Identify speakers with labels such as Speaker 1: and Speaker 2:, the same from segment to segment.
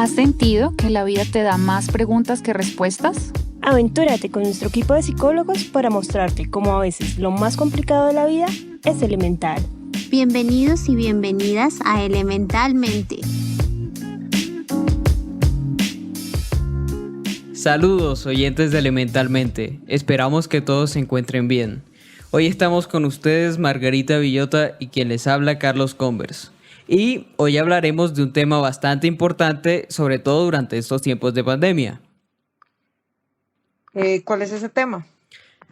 Speaker 1: ¿Has sentido que la vida te da más preguntas que respuestas?
Speaker 2: Aventúrate con nuestro equipo de psicólogos para mostrarte cómo a veces lo más complicado de la vida es elemental.
Speaker 3: Bienvenidos y bienvenidas a Elementalmente.
Speaker 4: Saludos, oyentes de Elementalmente. Esperamos que todos se encuentren bien. Hoy estamos con ustedes Margarita Villota y quien les habla Carlos Converse. Y hoy hablaremos de un tema bastante importante, sobre todo durante estos tiempos de pandemia.
Speaker 5: ¿Cuál es ese tema?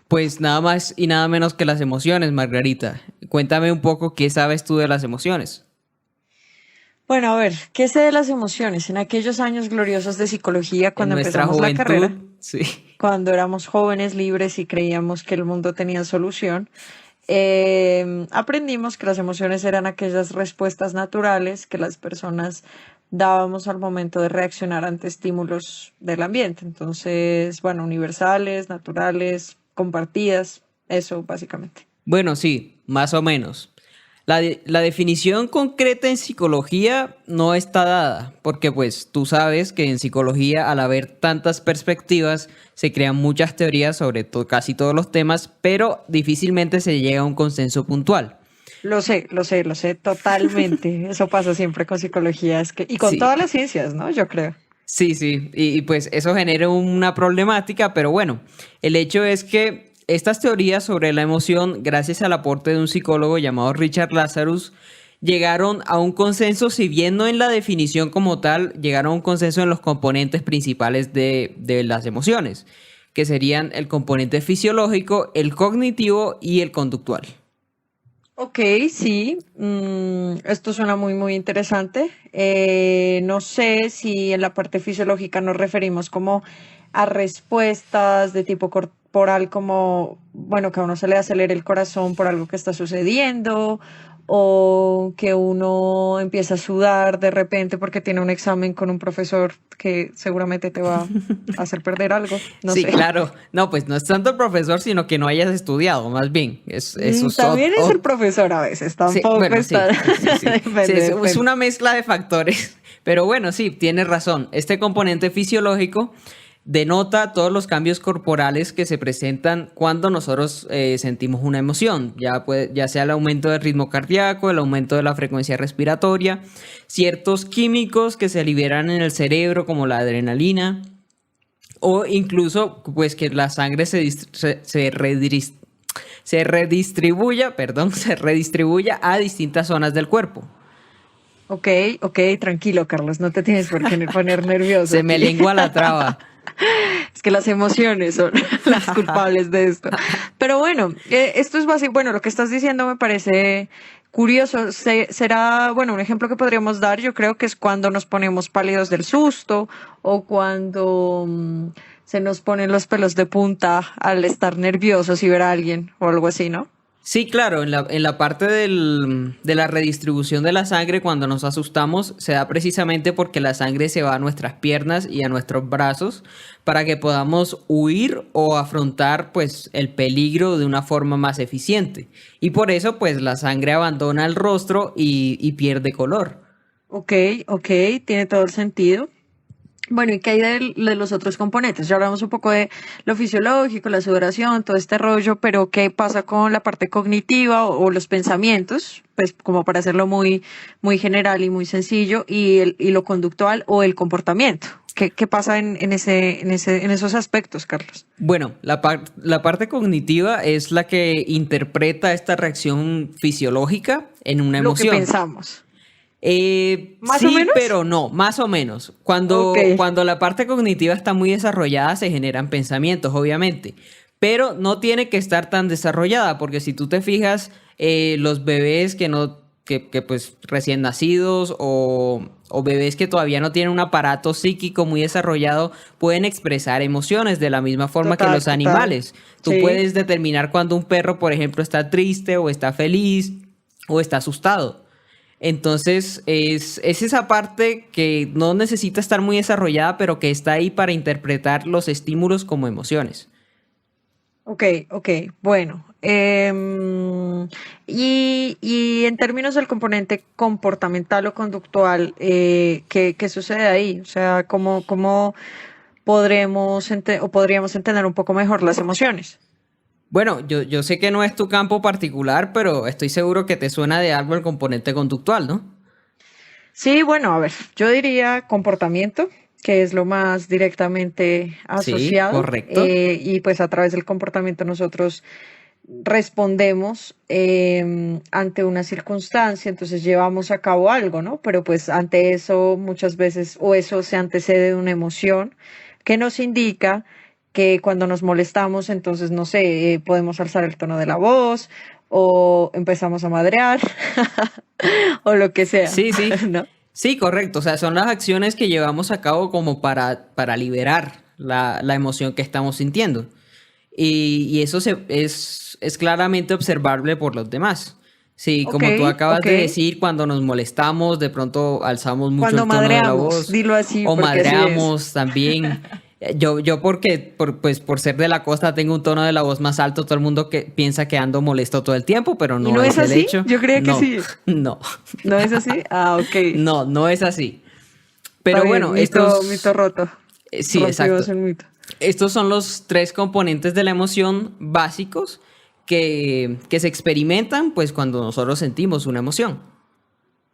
Speaker 4: Pues nada más y nada menos que las emociones, Margarita. Cuéntame un poco qué sabes tú de las emociones.
Speaker 5: Bueno, a ver, ¿qué sé de las emociones? En aquellos años gloriosos de psicología, cuando empezamos la carrera,
Speaker 4: sí.
Speaker 5: Cuando éramos jóvenes, libres y creíamos que el mundo tenía solución, aprendimos que las emociones eran aquellas respuestas naturales que las personas dábamos al momento de reaccionar ante estímulos del ambiente. Entonces, bueno, universales, naturales, compartidas, eso básicamente.
Speaker 4: Bueno, sí, más o menos. La definición concreta en psicología no está dada, porque pues tú sabes que en psicología, al haber tantas perspectivas, se crean muchas teorías sobre casi todos los temas, pero difícilmente se llega a un consenso puntual.
Speaker 5: Lo sé totalmente. Eso pasa siempre con psicología, y con todas las ciencias, ¿no? Yo creo.
Speaker 4: Sí, y pues eso genera una problemática, pero bueno, el hecho es que estas teorías sobre la emoción, gracias al aporte de un psicólogo llamado Richard Lazarus, llegaron a un consenso, si bien no en la definición como tal, llegaron a un consenso en los componentes principales de las emociones, que serían el componente fisiológico, el cognitivo y el conductual.
Speaker 5: Ok, sí, esto suena muy, muy interesante. No sé si en la parte fisiológica nos referimos como a respuestas de tipo corporal, como, bueno, que a uno se le acelere el corazón por algo que está sucediendo, o que uno empieza a sudar de repente porque tiene un examen con un profesor que seguramente te va a hacer perder algo. No
Speaker 4: sí,
Speaker 5: sé.
Speaker 4: Claro. No, pues no es tanto el profesor, sino que no hayas estudiado, más bien.
Speaker 5: También es el profesor a veces, tampoco
Speaker 4: bueno,
Speaker 5: está.
Speaker 4: Sí, es una mezcla de factores. Pero bueno, sí, tienes razón. Este componente fisiológico denota todos los cambios corporales que se presentan cuando nosotros sentimos una emoción, ya sea el aumento del ritmo cardíaco, el aumento de la frecuencia respiratoria, ciertos químicos que se liberan en el cerebro como la adrenalina, o incluso pues que la sangre se redistribuya a distintas zonas del cuerpo.
Speaker 5: Ok, tranquilo, Carlos, no te tienes por qué poner nervioso.
Speaker 4: Se me lengua la traba.
Speaker 5: Es que las emociones son las culpables de esto. Pero bueno, esto es básico. Bueno, lo que estás diciendo me parece curioso. Será, bueno, un ejemplo que podríamos dar, yo creo que es cuando nos ponemos pálidos del susto de cuando se nos ponen los pelos de punta al estar nerviosos y ver a alguien o algo así, ¿no?
Speaker 4: Sí, claro, en la parte de la redistribución de la sangre cuando nos asustamos se da precisamente porque la sangre se va a nuestras piernas y a nuestros brazos para que podamos huir o afrontar pues el peligro de una forma más eficiente. Y por eso pues la sangre abandona el rostro y pierde color.
Speaker 5: Ok, tiene todo el sentido. Bueno, ¿y qué hay de los otros componentes? Ya hablamos un poco de lo fisiológico, la sudoración, todo este rollo, pero ¿qué pasa con la parte cognitiva o los pensamientos? Pues como para hacerlo muy, muy general y muy sencillo, y lo conductual o el comportamiento. ¿Qué pasa en esos aspectos, Carlos?
Speaker 4: Bueno, la parte cognitiva es la que interpreta esta reacción fisiológica en una emoción.
Speaker 5: Lo que pensamos.
Speaker 4: ¿Más o menos? Pero no, más o menos. Cuando la parte cognitiva está muy desarrollada, se generan pensamientos, obviamente. Pero no tiene que estar tan desarrollada, porque si tú te fijas, los bebés que pues recién nacidos o bebés que todavía no tienen un aparato psíquico muy desarrollado pueden expresar emociones de la misma forma que los animales. Tú puedes determinar cuando un perro, por ejemplo, está triste o está feliz o está asustado. Entonces es esa parte que no necesita estar muy desarrollada, pero que está ahí para interpretar los estímulos como emociones.
Speaker 5: Ok, ok, bueno. Y en términos del componente comportamental o conductual, ¿qué sucede ahí? O sea, ¿cómo podríamos entender un poco mejor las emociones?
Speaker 4: Bueno, yo sé que no es tu campo particular, pero estoy seguro que te suena de algo el componente conductual, ¿no?
Speaker 5: Sí, bueno, a ver, yo diría comportamiento, que es lo más directamente
Speaker 4: Sí,
Speaker 5: asociado,
Speaker 4: correcto.
Speaker 5: y pues a través del comportamiento nosotros respondemos ante una circunstancia, entonces llevamos a cabo algo, ¿no? Pero pues ante eso muchas veces, o eso se antecede de una emoción que nos indica que cuando nos molestamos, entonces, no sé, podemos alzar el tono de la voz o empezamos a madrear o lo que sea,
Speaker 4: Sí, sí.
Speaker 5: ¿no?
Speaker 4: Sí, correcto. O sea, son las acciones que llevamos a cabo como para liberar la emoción que estamos sintiendo. Y eso es claramente observable por los demás. Sí,
Speaker 5: Ok,
Speaker 4: como tú acabas
Speaker 5: ok.
Speaker 4: de decir, cuando nos molestamos, de pronto alzamos mucho
Speaker 5: Cuando
Speaker 4: el tono de la
Speaker 5: madreamos,
Speaker 4: voz
Speaker 5: dilo así
Speaker 4: o
Speaker 5: porque así es.
Speaker 4: madreamos también. Yo porque pues por ser de la costa tengo un tono de la voz más alto, todo el mundo que piensa que ando molesto todo el tiempo, pero
Speaker 5: ¿Y
Speaker 4: no
Speaker 5: no
Speaker 4: es
Speaker 5: es
Speaker 4: el
Speaker 5: así?
Speaker 4: hecho.
Speaker 5: Yo creía que
Speaker 4: No,
Speaker 5: sí.
Speaker 4: no,
Speaker 5: ¿No es así? Ah, ok.
Speaker 4: no, no es así.
Speaker 5: Está
Speaker 4: Pero
Speaker 5: bien,
Speaker 4: bueno,
Speaker 5: mito roto.
Speaker 4: sí,
Speaker 5: Rompimos
Speaker 4: exacto.
Speaker 5: el mito.
Speaker 4: Estos son los tres componentes de la emoción básicos que se experimentan pues cuando nosotros sentimos una emoción.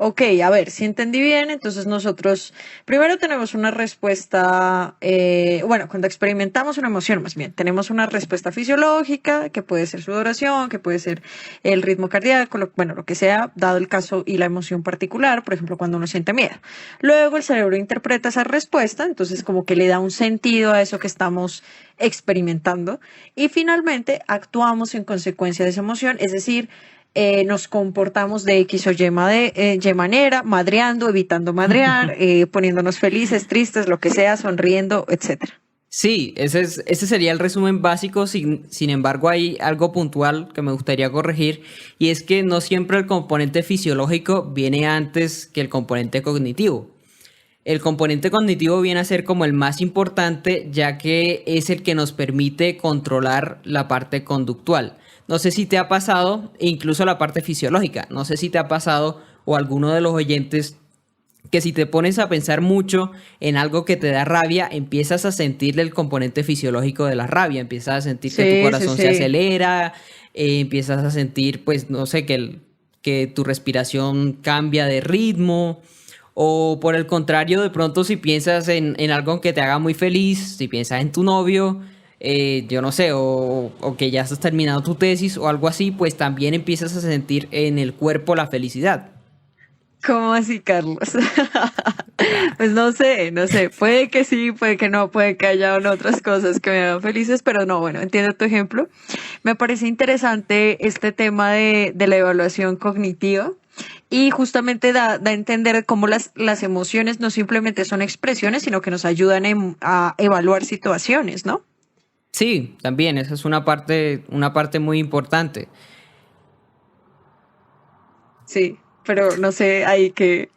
Speaker 5: Ok, a ver, si entendí bien, entonces nosotros primero tenemos una respuesta, bueno, cuando experimentamos una emoción, más bien, tenemos una respuesta fisiológica, que puede ser sudoración, que puede ser el ritmo cardíaco, bueno, lo que sea, dado el caso y la emoción particular, por ejemplo, cuando uno siente miedo. Luego el cerebro interpreta esa respuesta, entonces como que le da un sentido a eso que estamos experimentando y finalmente actuamos en consecuencia de esa emoción, es decir, nos comportamos de X o Y manera, madreando, evitando madrear, poniéndonos felices, tristes, lo que sea, sonriendo, etcétera.
Speaker 4: Sí, ese sería el resumen básico, sin embargo hay algo puntual que me gustaría corregir y es que no siempre el componente fisiológico viene antes que el componente cognitivo. El componente cognitivo viene a ser como el más importante, ya que es el que nos permite controlar la parte conductual. No sé si te ha pasado, e incluso la parte fisiológica, no sé si te ha pasado o alguno de los oyentes que si te pones a pensar mucho en algo que te da rabia, empiezas a sentir el componente fisiológico de la rabia, empiezas a sentir que tu
Speaker 5: Sí, sí,
Speaker 4: corazón se
Speaker 5: sí.
Speaker 4: acelera, empiezas a sentir, pues, no sé, que tu respiración cambia de ritmo. O por el contrario, de pronto si piensas en algo que te haga muy feliz, si piensas en tu novio, yo no sé, o que ya has terminado tu tesis o algo así, pues también empiezas a sentir en el cuerpo la felicidad.
Speaker 5: ¿Cómo así, Carlos?
Speaker 4: Claro.
Speaker 5: Pues no sé, puede que sí, puede que no, puede que haya otras cosas que me hagan felices, pero no, bueno, entiendo tu ejemplo. Me parece interesante este tema de la evaluación cognitiva y justamente da a entender cómo las emociones no simplemente son expresiones, sino que nos ayudan a evaluar situaciones, ¿no?
Speaker 4: Sí, también, esa es una parte muy importante.
Speaker 5: Sí, pero no sé, ahí que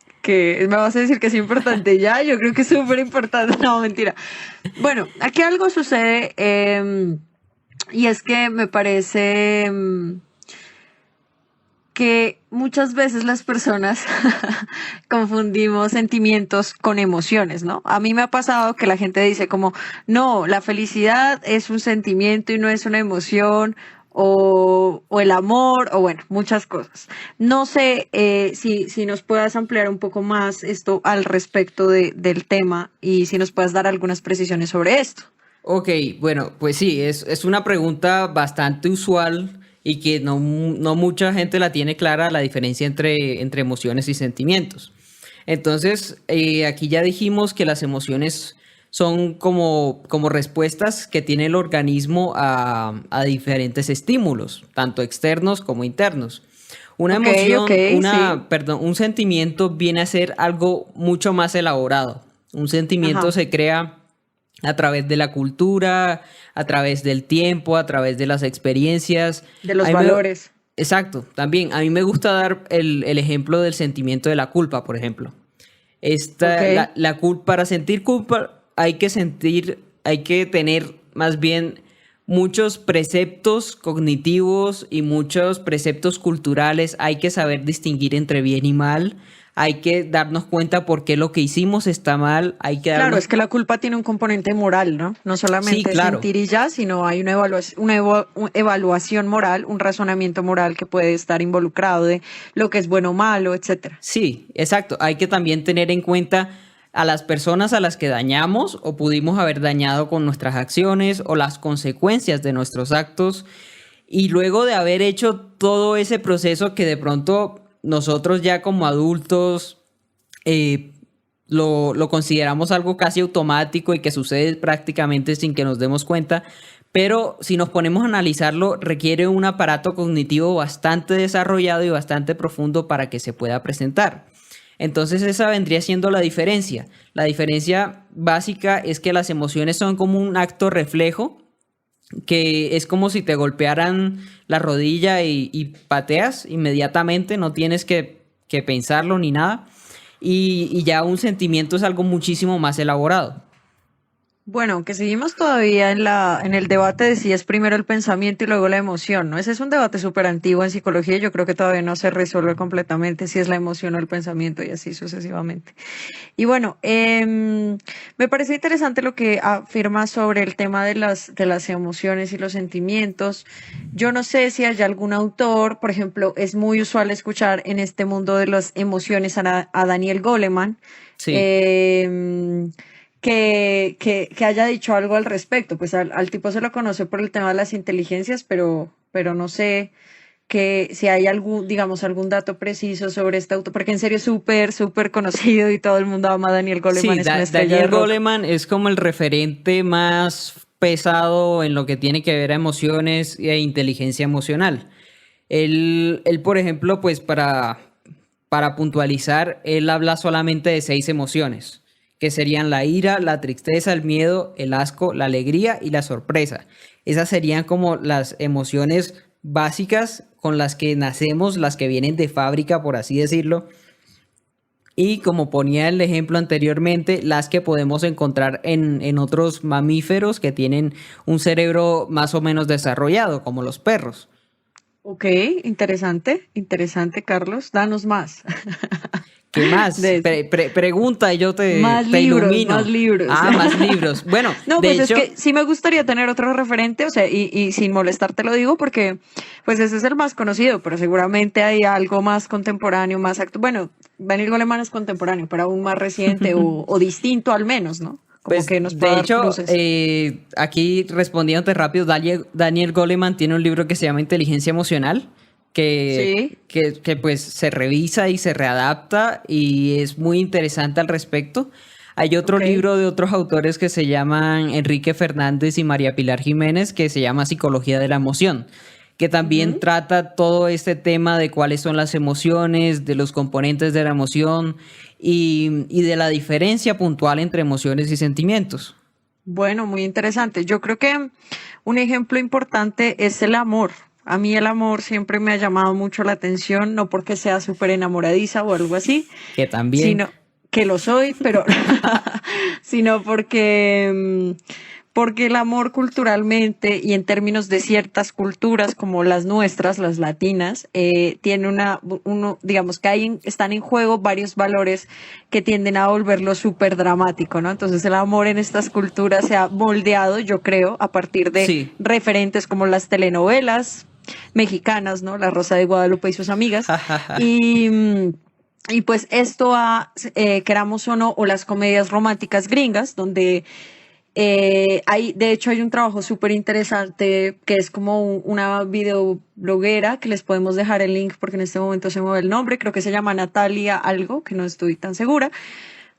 Speaker 5: me vas a decir que es importante ya, yo creo que es súper importante, no, mentira. Bueno, aquí algo sucede y es que me parece que muchas veces las personas confundimos sentimientos con emociones, ¿no? A mí me ha pasado que la gente dice como, no, la felicidad es un sentimiento y no es una emoción, o el amor, o bueno, muchas cosas. No sé si nos puedas ampliar un poco más esto al respecto del tema y si nos puedas dar algunas precisiones sobre esto.
Speaker 4: Ok, bueno, pues sí, es una pregunta bastante usual y que no mucha gente la tiene clara la diferencia entre emociones y sentimientos. Entonces, aquí ya dijimos que las emociones son como respuestas que tiene el organismo a diferentes estímulos, tanto externos como internos. Una
Speaker 5: Ok, ok,
Speaker 4: emoción,
Speaker 5: sí.
Speaker 4: perdón, un sentimiento viene a ser algo mucho más elaborado. Un sentimiento
Speaker 5: Ajá.
Speaker 4: se crea a través de la cultura, a través del tiempo, a través de las experiencias.
Speaker 5: De los
Speaker 4: A mí me-
Speaker 5: valores.
Speaker 4: exacto, también a mí me gusta dar el ejemplo del sentimiento de la culpa, por ejemplo.
Speaker 5: Ok.
Speaker 4: La culpa, para sentir culpa hay que tener más bien muchos preceptos cognitivos y muchos preceptos culturales. Hay que saber distinguir entre bien y mal. Hay que darnos cuenta por qué lo que hicimos está mal.
Speaker 5: Claro, es que la culpa tiene un componente moral, ¿no? No solamente sentir y ya, sino hay una evaluación moral, un razonamiento moral que puede estar involucrado de lo que es bueno o malo, etcétera.
Speaker 4: Sí, exacto. Hay que también tener en cuenta a las personas a las que dañamos o pudimos haber dañado con nuestras acciones o las consecuencias de nuestros actos. Y luego de haber hecho todo ese proceso que de pronto nosotros ya como adultos lo consideramos algo casi automático y que sucede prácticamente sin que nos demos cuenta, pero si nos ponemos a analizarlo, requiere un aparato cognitivo bastante desarrollado y bastante profundo para que se pueda presentar. Entonces esa vendría siendo la diferencia. La diferencia básica es que las emociones son como un acto reflejo, que es como si te golpearan la rodilla y pateas inmediatamente, no tienes que pensarlo ni nada, y ya un sentimiento es algo muchísimo más elaborado.
Speaker 5: Bueno, aunque seguimos todavía en el debate de si es primero el pensamiento y luego la emoción, ¿no? Ese es un debate súper antiguo en psicología y yo creo que todavía no se resuelve completamente si es la emoción o el pensamiento y así sucesivamente. Y bueno, me parece interesante lo que afirma sobre el tema de las emociones y los sentimientos. Yo no sé si hay algún autor, por ejemplo, es muy usual escuchar en este mundo de las emociones a Daniel Goleman.
Speaker 4: Sí.
Speaker 5: Que haya dicho algo al respecto. Pues al tipo se lo conoce por el tema de las inteligencias, pero no sé si hay algún dato preciso sobre este autor, porque en serio es súper conocido y todo el mundo ama a Daniel Goleman.
Speaker 4: Sí, Daniel Goleman es como el referente más pesado en lo que tiene que ver a emociones e inteligencia emocional. Él por ejemplo, pues para puntualizar, él habla solamente de 6 emociones, que serían la ira, la tristeza, el miedo, el asco, la alegría y la sorpresa. Esas serían como las emociones básicas con las que nacemos, las que vienen de fábrica, por así decirlo. Y como ponía el ejemplo anteriormente, las que podemos encontrar en otros mamíferos que tienen un cerebro más o menos desarrollado, como los perros.
Speaker 5: Ok, interesante, Carlos. Danos más.
Speaker 4: ¿Qué más? Pregunta y yo te ilumino.
Speaker 5: Más libros.
Speaker 4: Más libros. Bueno,
Speaker 5: no, pues es que sí me gustaría tener otro referente, o sea, y sin molestar te lo digo porque pues ese es el más conocido, pero seguramente hay algo más contemporáneo, más actual. Bueno, Daniel Goleman es contemporáneo, pero aún más reciente o distinto al menos, ¿no? Como
Speaker 4: pues,
Speaker 5: que nos
Speaker 4: de hecho, aquí respondiéndote rápido, Daniel Goleman tiene un libro que se llama Inteligencia Emocional, que pues se revisa y se readapta y es muy interesante al respecto. Hay otro libro de otros autores que se llaman Enrique Fernández y María Pilar Jiménez, que se llama Psicología de la Emoción, que también trata todo este tema de cuáles son las emociones, de los componentes de la emoción y de la diferencia puntual entre emociones y sentimientos.
Speaker 5: Bueno, muy interesante. Yo creo que un ejemplo importante es el amor. A mí el amor siempre me ha llamado mucho la atención, no porque sea súper enamoradiza o algo así.
Speaker 4: Que también.
Speaker 5: Sino que lo soy, pero sino porque el amor culturalmente y en términos de ciertas culturas como las nuestras, las latinas, tiene digamos que están en juego varios valores que tienden a volverlo súper dramático, ¿no? Entonces el amor en estas culturas se ha moldeado, yo creo, a partir de referentes como las telenovelas mexicanas, ¿no? La Rosa de Guadalupe y sus amigas. Y pues esto queramos o no, o las comedias románticas gringas, donde de hecho hay un trabajo súper interesante que es como una videobloguera que les podemos dejar el link porque en este momento se me va el nombre, creo que se llama Natalia algo, que no estoy tan segura,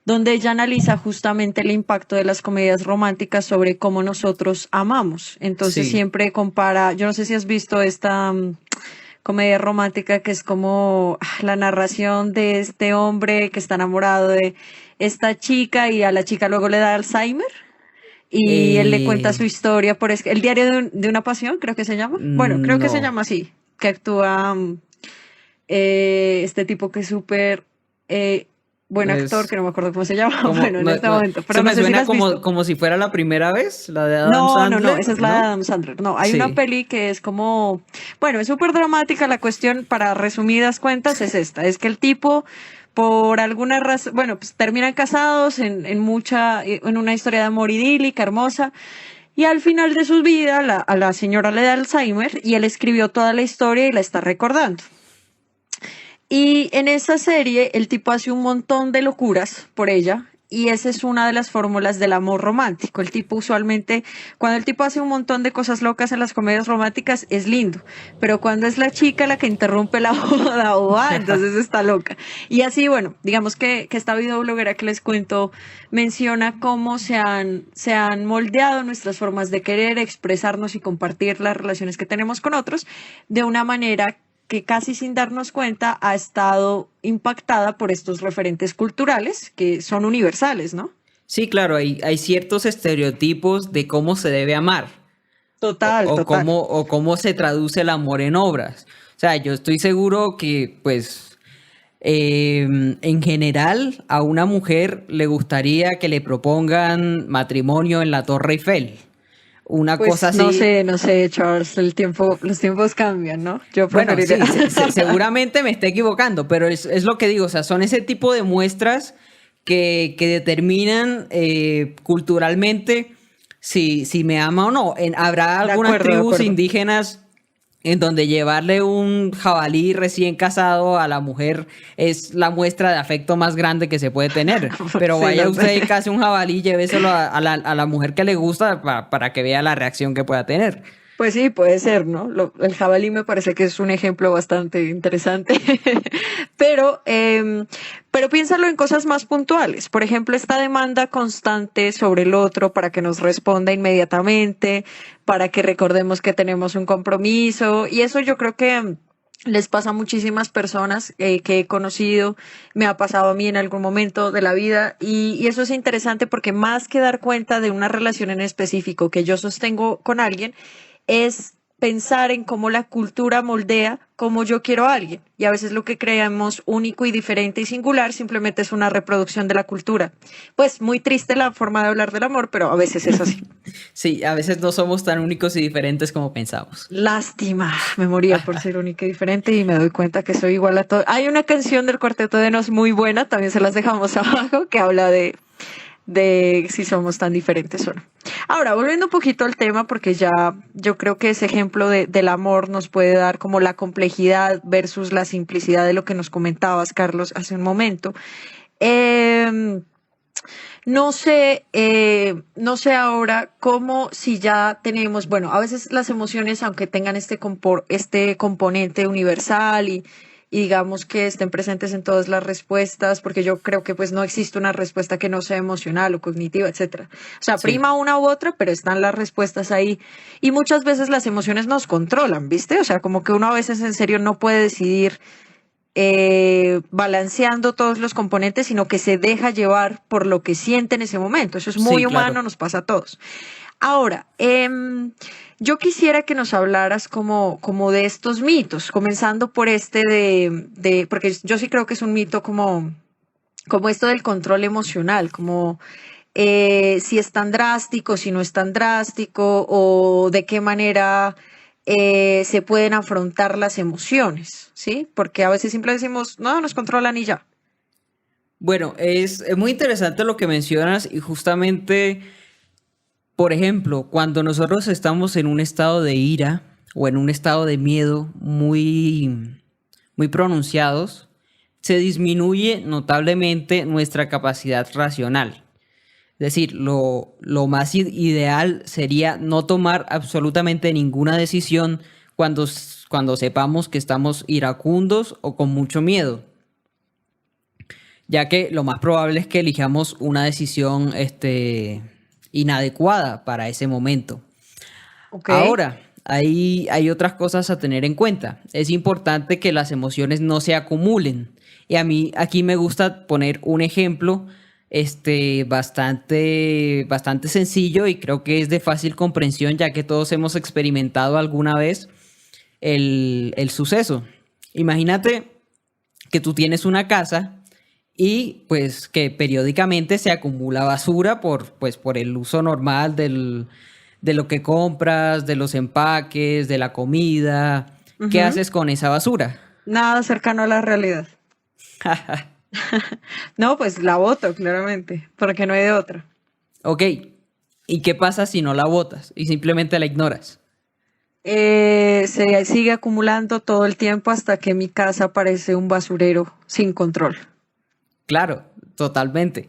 Speaker 5: donde ella analiza justamente el impacto de las comedias románticas sobre cómo nosotros amamos. Entonces siempre compara, yo no sé si has visto esta comedia romántica que es como la narración de este hombre que está enamorado de esta chica y a la chica luego le da Alzheimer. Y él le cuenta su historia por el diario de una pasión, creo que se llama. Bueno, creo que se llama así, que actúa este tipo que es súper buen actor, que no me acuerdo cómo se llama, bueno, en este momento. Pero
Speaker 4: se me
Speaker 5: no sé
Speaker 4: suena
Speaker 5: si
Speaker 4: como si fuera la primera vez, la de Adam Sandler.
Speaker 5: No, esa es la de Adam Sandler. No, hay una peli que es como, bueno, es súper dramática. La cuestión, para resumidas cuentas, es esta, es que el tipo, por alguna razón, bueno, pues terminan casados en una historia de amor idílica, hermosa. Y al final de su vida, a la señora le da Alzheimer y él escribió toda la historia y la está recordando. Y en esa serie, el tipo hace un montón de locuras por ella. Y esa es una de las fórmulas del amor romántico. El tipo usualmente, cuando el tipo hace un montón de cosas locas en las comedias románticas, es lindo. Pero cuando es la chica la que interrumpe la boda, entonces está loca. Y así, bueno, digamos que esta videobloguera que les cuento menciona cómo se han moldeado nuestras formas de querer, expresarnos y compartir las relaciones que tenemos con otros de una manera que casi sin darnos cuenta ha estado impactada por estos referentes culturales que son universales, ¿no?
Speaker 4: Sí, claro, hay ciertos estereotipos de cómo se debe amar.
Speaker 5: Total.
Speaker 4: Cómo se traduce el amor en obras. O sea, yo estoy seguro que, pues, en general, a una mujer le gustaría que le propongan matrimonio en la Torre Eiffel. Una cosa así.
Speaker 5: No sé, Charles, los tiempos cambian, ¿no? Yo preferiría...
Speaker 4: Bueno, sí, seguramente me esté equivocando, pero es lo que digo, o sea, son ese tipo de muestras que determinan culturalmente si me ama o no. Habrá algunas tribus indígenas en donde llevarle un jabalí recién casado a la mujer es la muestra de afecto más grande que se puede tener. Pero sí, vaya usted y case un jabalí y lléveselo a la mujer que le gusta para que vea la reacción que pueda tener.
Speaker 5: Pues sí, puede ser, ¿no? El jabalí me parece que es un ejemplo bastante interesante, pero piénsalo en cosas más puntuales. Por ejemplo, esta demanda constante sobre el otro para que nos responda inmediatamente, para que recordemos que tenemos un compromiso, y eso yo creo que les pasa a muchísimas personas que he conocido, me ha pasado a mí en algún momento de la vida, y eso es interesante porque más que dar cuenta de una relación en específico que yo sostengo con alguien, es pensar en cómo la cultura moldea cómo yo quiero a alguien. Y a veces lo que creemos único y diferente y singular simplemente es una reproducción de la cultura. Pues muy triste la forma de hablar del amor, pero a veces es así.
Speaker 4: Sí, a veces no somos tan únicos y diferentes como pensamos.
Speaker 5: Lástima, me moría por ser única y diferente y me doy cuenta que soy igual a todos. Hay una canción del Cuarteto de Nos muy buena, también se las dejamos abajo, que habla de si somos tan diferentes o no. Ahora, volviendo un poquito al tema, porque ya yo creo que ese ejemplo del amor nos puede dar como la complejidad versus la simplicidad de lo que nos comentabas, Carlos, hace un momento. No sé ahora cómo, si ya tenemos, bueno, a veces las emociones, aunque tengan este componente universal y digamos que estén presentes en todas las respuestas, porque yo creo que pues no existe una respuesta que no sea emocional o cognitiva, etcétera. O sea, prima una u otra, pero están las respuestas ahí. Y muchas veces las emociones nos controlan, ¿viste? O sea, como que uno a veces en serio no puede decidir balanceando todos los componentes, sino que se deja llevar por lo que siente en ese momento. Eso es muy humano, claro. Nos pasa a todos. Ahora, yo quisiera que nos hablaras como de estos mitos, comenzando por porque yo sí creo que es un mito como esto del control emocional, como si es tan drástico, si no es tan drástico, o de qué manera se pueden afrontar las emociones, ¿sí? Porque a veces siempre decimos, no, nos controlan y ya.
Speaker 4: Bueno, es muy interesante lo que mencionas y justamente... Por ejemplo, cuando nosotros estamos en un estado de ira o en un estado de miedo muy pronunciados, se disminuye notablemente nuestra capacidad racional. Es decir, lo más ideal sería no tomar absolutamente ninguna decisión cuando sepamos que estamos iracundos o con mucho miedo, ya que lo más probable es que elijamos una decisión inadecuada para ese momento. Okay. Ahora, hay otras cosas a tener en cuenta. Es importante que las emociones no se acumulen. Y a mí aquí me gusta poner un ejemplo bastante sencillo y creo que es de fácil comprensión, ya que todos hemos experimentado alguna vez el suceso. Imagínate que tú tienes una casa y pues que periódicamente se acumula basura por el uso normal de lo que compras, de los empaques, de la comida. ¿Qué haces con esa basura?
Speaker 5: Nada cercano a la realidad. No, pues la boto, claramente, porque no hay de otra.
Speaker 4: Ok, ¿y qué pasa si no la botas y simplemente la ignoras?
Speaker 5: Se sigue acumulando todo el tiempo hasta que mi casa parece un basurero sin control.
Speaker 4: Claro, totalmente.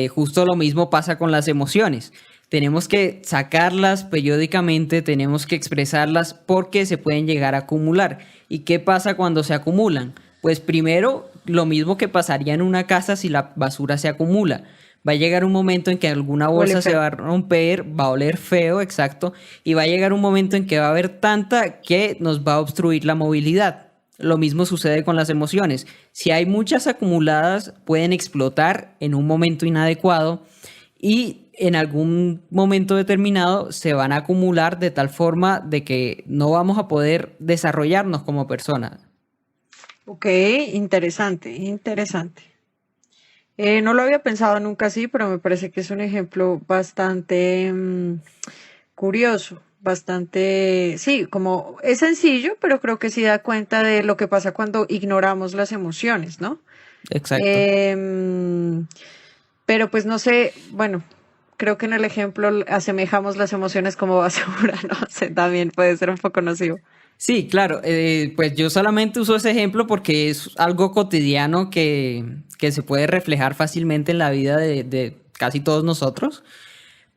Speaker 4: Justo lo mismo pasa con las emociones. Tenemos que sacarlas periódicamente, tenemos que expresarlas porque se pueden llegar a acumular. ¿Y qué pasa cuando se acumulan? Pues primero, lo mismo que pasaría en una casa si la basura se acumula. Va a llegar un momento en que alguna bolsa se va a romper, va a oler feo, exacto, y va a llegar un momento en que va a haber tanta que nos va a obstruir la movilidad. Lo mismo sucede con las emociones. Si hay muchas acumuladas, pueden explotar en un momento inadecuado y en algún momento determinado se van a acumular de tal forma de que no vamos a poder desarrollarnos como personas.
Speaker 5: Ok, interesante, interesante. No lo había pensado nunca así, pero me parece que es un ejemplo bastante curioso, bastante, sí, como es sencillo, pero creo que sí da cuenta de lo que pasa cuando ignoramos las emociones, ¿no?
Speaker 4: Exacto.
Speaker 5: Pero pues no sé, bueno, creo que en el ejemplo asemejamos las emociones como basura, no sé, también puede ser un poco nocivo.
Speaker 4: Sí, claro. Pues yo solamente uso ese ejemplo porque es algo cotidiano que se puede reflejar fácilmente en la vida de casi todos nosotros,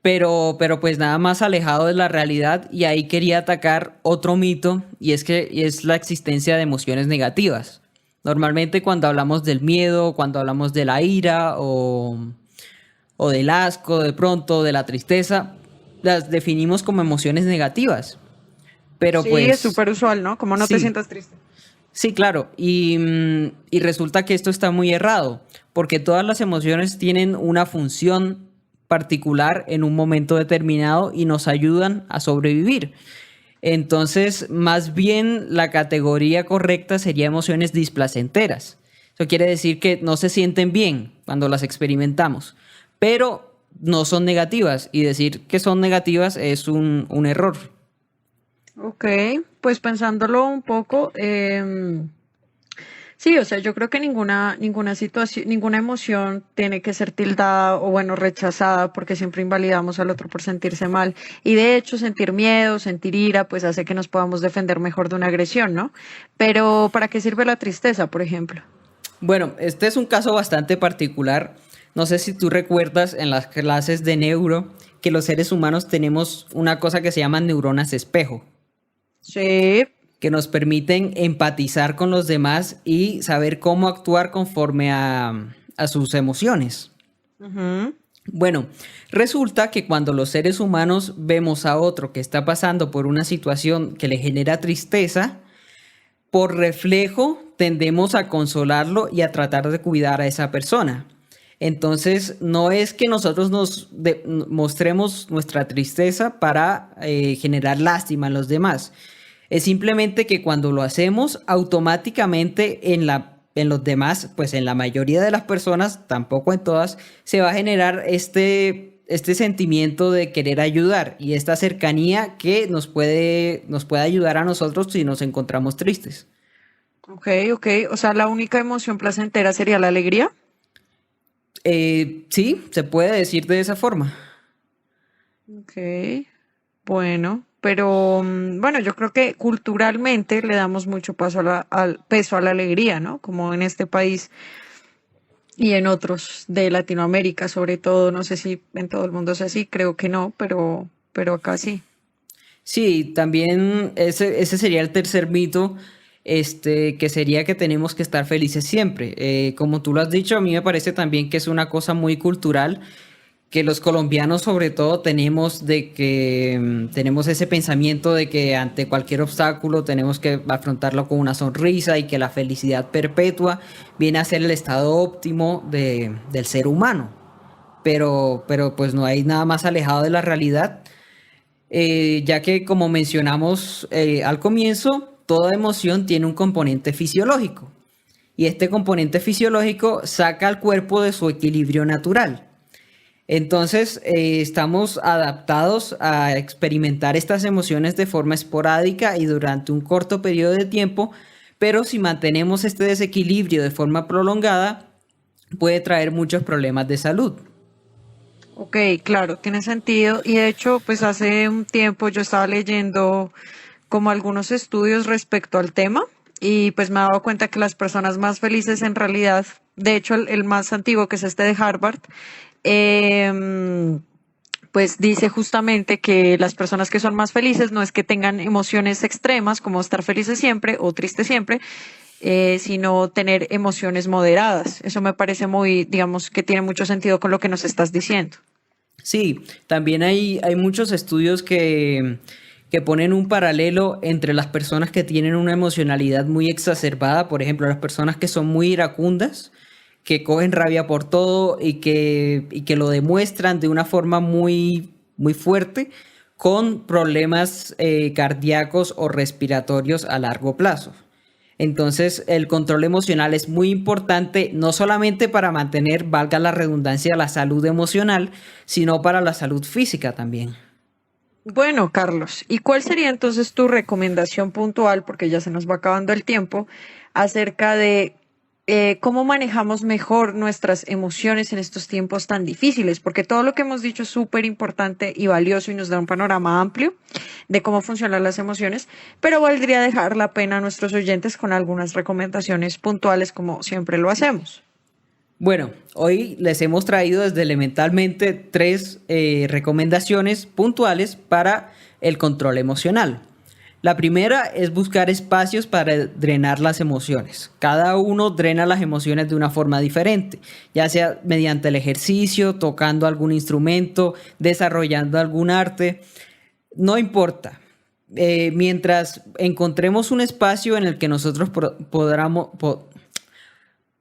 Speaker 4: pero pues nada más alejado de la realidad y ahí quería atacar otro mito y es la existencia de emociones negativas. Normalmente cuando hablamos del miedo, cuando hablamos de la ira o del asco, de pronto, de la tristeza, las definimos como emociones negativas. Pero
Speaker 5: Sí, es
Speaker 4: pues
Speaker 5: súper usual, ¿no? Como no te
Speaker 4: sí,
Speaker 5: sientas triste.
Speaker 4: sí, claro. Y resulta que esto está muy errado, porque todas las emociones tienen una función particular en un momento determinado y nos ayudan a sobrevivir. Entonces, más bien la categoría correcta sería emociones displacenteras. Eso quiere decir que no se sienten bien cuando las experimentamos, pero no son negativas. Y decir que son negativas es un error.
Speaker 5: Ok, pues pensándolo un poco, sí, o sea, yo creo que ninguna situación, ninguna emoción tiene que ser tildada o bueno, rechazada porque siempre invalidamos al otro por sentirse mal. Y de hecho, sentir miedo, sentir ira, pues hace que nos podamos defender mejor de una agresión, ¿no? Pero ¿para qué sirve la tristeza, por ejemplo?
Speaker 4: Bueno, este es un caso bastante particular. No sé si tú recuerdas en las clases de neuro que los seres humanos tenemos una cosa que se llama neuronas espejo,
Speaker 5: Sí,
Speaker 4: que nos permiten empatizar con los demás y saber cómo actuar conforme a sus emociones.
Speaker 5: ujú,
Speaker 4: Bueno, resulta que cuando los seres humanos vemos a otro que está pasando por una situación que le genera tristeza, por reflejo tendemos a consolarlo y a tratar de cuidar a esa persona. Entonces, no es que nosotros mostremos nuestra tristeza para generar lástima en los demás. Es simplemente que cuando lo hacemos, automáticamente en los demás, pues en la mayoría de las personas, tampoco en todas, se va a generar este sentimiento de querer ayudar y esta cercanía que nos puede ayudar a nosotros si nos encontramos tristes.
Speaker 5: ok, ok, o sea, la única emoción placentera sería la alegría.
Speaker 4: Sí, se puede decir de esa forma.
Speaker 5: Ok, bueno, pero bueno, yo creo que culturalmente le damos mucho al peso a la alegría, ¿no? Como en este país y en otros de Latinoamérica, sobre todo, no sé si en todo el mundo es así, creo que no, pero acá sí.
Speaker 4: Sí, también ese sería el tercer mito, que sería que tenemos que estar felices siempre. Como tú lo has dicho, a mí me parece también que es una cosa muy cultural, que los colombianos sobre todo tenemos de que tenemos ese pensamiento de que ante cualquier obstáculo tenemos que afrontarlo con una sonrisa y que la felicidad perpetua viene a ser el estado óptimo del ser humano. Pero pues no hay nada más alejado de la realidad, ya que como mencionamos al comienzo, toda emoción tiene un componente fisiológico. y este componente fisiológico saca al cuerpo de su equilibrio natural. Entonces, estamos adaptados a experimentar estas emociones de forma esporádica y durante un corto periodo de tiempo, pero si mantenemos este desequilibrio de forma prolongada, puede traer muchos problemas de salud.
Speaker 5: Ok, claro, tiene sentido. Y de hecho, pues hace un tiempo yo estaba leyendo como algunos estudios respecto al tema y pues me he dado cuenta que las personas más felices en realidad, de hecho el más antiguo, que es este de Harvard, pues dice justamente que las personas que son más felices no es que tengan emociones extremas como estar felices siempre o tristes siempre, sino tener emociones moderadas. Eso me parece muy, digamos, que tiene mucho sentido con lo que nos estás diciendo.
Speaker 4: Sí, también hay muchos estudios que ponen un paralelo entre las personas que tienen una emocionalidad muy exacerbada, por ejemplo, las personas que son muy iracundas, que cogen rabia por todo y que lo demuestran de una forma muy, muy fuerte, con problemas cardíacos o respiratorios a largo plazo. Entonces, el control emocional es muy importante, no solamente para mantener, valga la redundancia, la salud emocional, sino para la salud física también.
Speaker 5: Bueno, Carlos, ¿y cuál sería entonces tu recomendación puntual, porque ya se nos va acabando el tiempo, acerca de cómo manejamos mejor nuestras emociones en estos tiempos tan difíciles? Porque todo lo que hemos dicho es súper importante y valioso y nos da un panorama amplio de cómo funcionan las emociones, pero valdría dejar la pena a nuestros oyentes con algunas recomendaciones puntuales, como siempre lo hacemos.
Speaker 4: Bueno, hoy les hemos traído desde Elementalmente 3 recomendaciones puntuales para el control emocional. La primera es buscar espacios para drenar las emociones. Cada uno drena las emociones de una forma diferente, ya sea mediante el ejercicio, tocando algún instrumento, desarrollando algún arte. No importa. Mientras encontremos un espacio en el que nosotros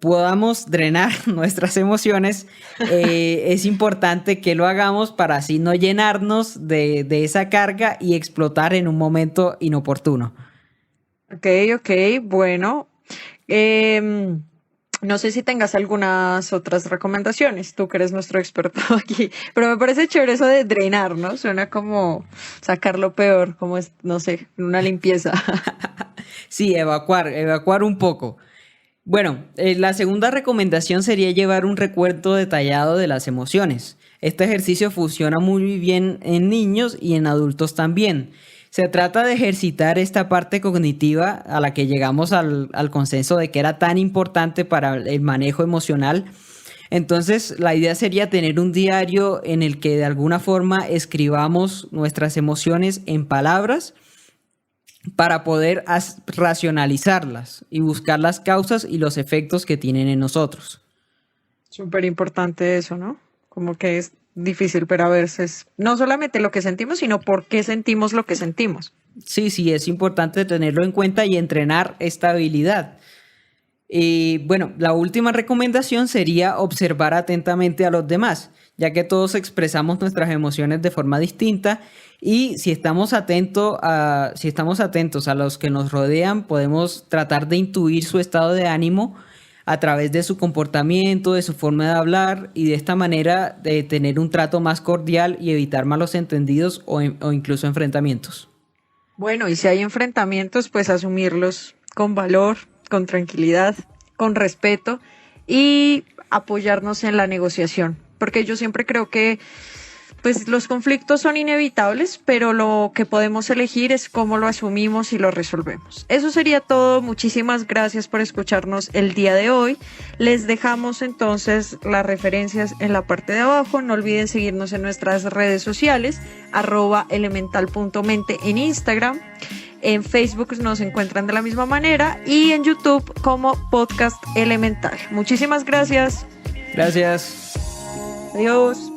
Speaker 4: podamos drenar nuestras emociones, es importante que lo hagamos para así no llenarnos de esa carga y explotar en un momento inoportuno.
Speaker 5: Ok, bueno. No sé si tengas algunas otras recomendaciones, tú que eres nuestro experto aquí, pero me parece chévere eso de drenar, ¿no? Suena como sacar lo peor, como es, no sé, una limpieza.
Speaker 4: Sí, evacuar un poco. Bueno, la segunda recomendación sería llevar un recuento detallado de las emociones. Este ejercicio funciona muy bien en niños y en adultos también. Se trata de ejercitar esta parte cognitiva a la que llegamos al consenso de que era tan importante para el manejo emocional. Entonces, la idea sería tener un diario en el que de alguna forma escribamos nuestras emociones en palabras para poder racionalizarlas y buscar las causas y los efectos que tienen en nosotros.
Speaker 5: Súper importante eso, ¿no? Como que es difícil, pero a veces no solamente lo que sentimos, sino por qué sentimos lo que sentimos.
Speaker 4: Sí, es importante tenerlo en cuenta y entrenar esta habilidad. Y bueno, la última recomendación sería observar atentamente a los demás, ya que todos expresamos nuestras emociones de forma distinta y si estamos atentos a los que nos rodean, podemos tratar de intuir su estado de ánimo a través de su comportamiento, de su forma de hablar y de esta manera de tener un trato más cordial y evitar malos entendidos o incluso enfrentamientos.
Speaker 5: Bueno, y si hay enfrentamientos, pues asumirlos con valor, con tranquilidad, con respeto y apoyarnos en la negociación, porque yo siempre creo que pues los conflictos son inevitables, pero lo que podemos elegir es cómo lo asumimos y lo resolvemos. Eso sería todo. Muchísimas gracias por escucharnos el día de hoy. Les dejamos entonces las referencias en la parte de abajo. No olviden seguirnos en nuestras redes sociales, @elemental.mente en Instagram. En Facebook nos encuentran de la misma manera y en YouTube como Podcast Elemental. Muchísimas gracias.
Speaker 4: Gracias.
Speaker 5: Adiós.